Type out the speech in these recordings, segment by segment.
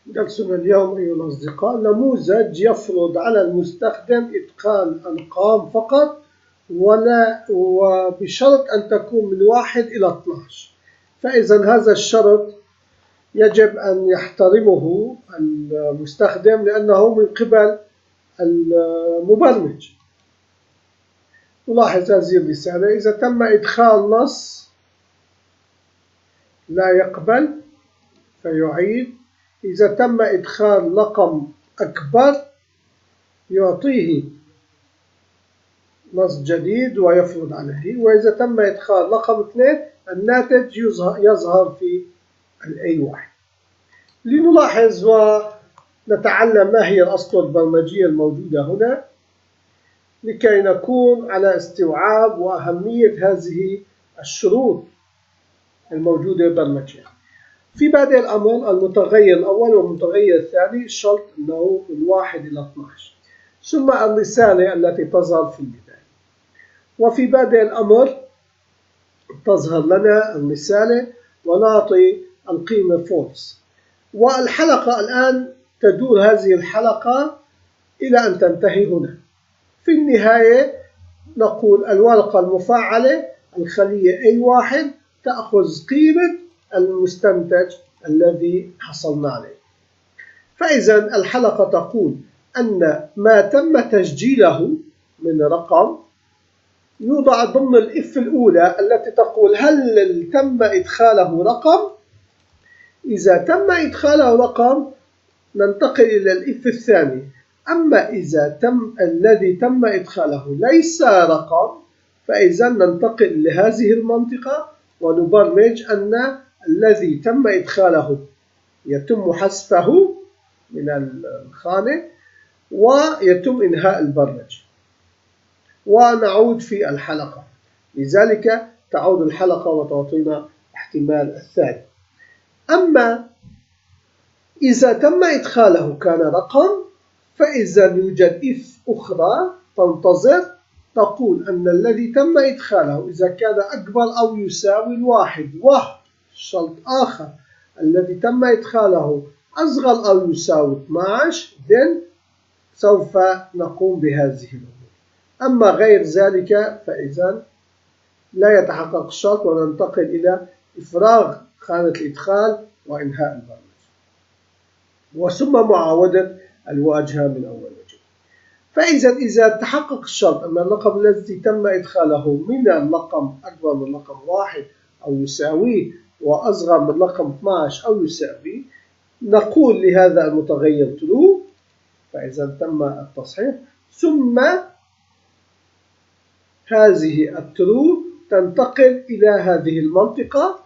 درسنا اليوم أيها الأصدقاء نموذج يفرض على المستخدم إدخال أرقام فقط وبشرط أن تكون من 1 إلى 12. فإذا هذا الشرط يجب أن يحترمه المستخدم لأنه من قبل المبرمج. نلاحظ هذه الرسالة: إذا تم إدخال نص لا يقبل فيعيد، إذا تم إدخال رقم أكبر يعطيه نص جديد ويفرض عليه، وإذا تم إدخال رقم 2 الناتج يظهر في A1. لنلاحظ ونتعلم ما هي الأسطر البرمجية الموجودة هنا لكي نكون على استيعاب وأهمية هذه الشروط الموجودة برمجيا. في بادئ الأمر المتغير الأول والمتغير الثاني الشرط أنه من 1 إلى 12، ثم الرسالة التي تظهر في البداية. وفي بادئ الأمر تظهر لنا الرسالة ونعطي القيمة false. والحلقة الآن تدور هذه الحلقة إلى أن تنتهي هنا. في النهاية نقول الورقة المفعلة الخلية A1 تأخذ قيمة المستنتج الذي حصلنا عليه. فإذا الحلقة تقول أن ما تم تسجيله من رقم يوضع ضمن الإف الأولى التي تقول هل تم إدخاله رقم. إذا تم إدخاله رقم ننتقل إلى الإف الثاني. أما إذا الذي تم إدخاله ليس رقم فإذا ننتقل لهذه المنطقة ونبرمج أن الذي تم إدخاله يتم حذفه من الخانة ويتم إنهاء البرمجة ونعود في الحلقة. لذلك تعود الحلقة وتعطينا احتمال الثاني. أما إذا تم إدخاله كان رقم فإذا يوجد إف أخرى تنتظر تقول أن الذي تم إدخاله إذا كان أكبر أو يساوي 1 وشرط آخر الذي تم إدخاله أصغر أو يساوي 12 then سوف نقوم بهذه الأمور. أما غير ذلك فإذا لا يتحقق الشرط وننتقل إلى إفراغ خانة الإدخال وإنهاء البرمجة وثم معاودة الواجهة من أول وجه. فإذا تحقق الشرط أن الرقم الذي تم إدخاله من الرقم أكبر من رقم 1 أو يساويه وأصغر من رقم 12 أو يساويه نقول لهذا المتغير true. فإذا تم التصحيح ثم هذه الترو تنتقل إلى هذه المنطقة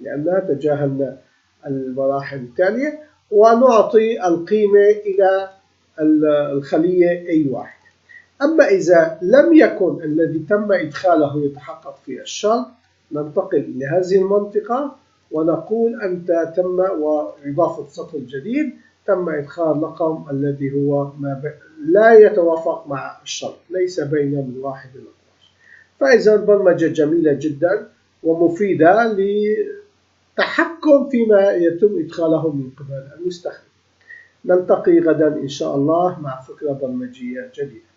لأننا تجاهلنا المراحل التالية ونعطي القيمة إلى الخلية A1. أما إذا لم يكن الذي تم إدخاله يتحقق في الشرط ننتقل إلى هذه المنطقة ونقول أنت تم وإضافة سطر جديد تم إدخال رقم الذي هو لا يتوافق مع الشرط ليس بين من 1 إلى 12. فإذا برمجة جميلة جدا ومفيدة للتحكم فيما يتم إدخاله من قبل المستخدم. نلتقي غدا إن شاء الله مع فكرة برمجية جديدة.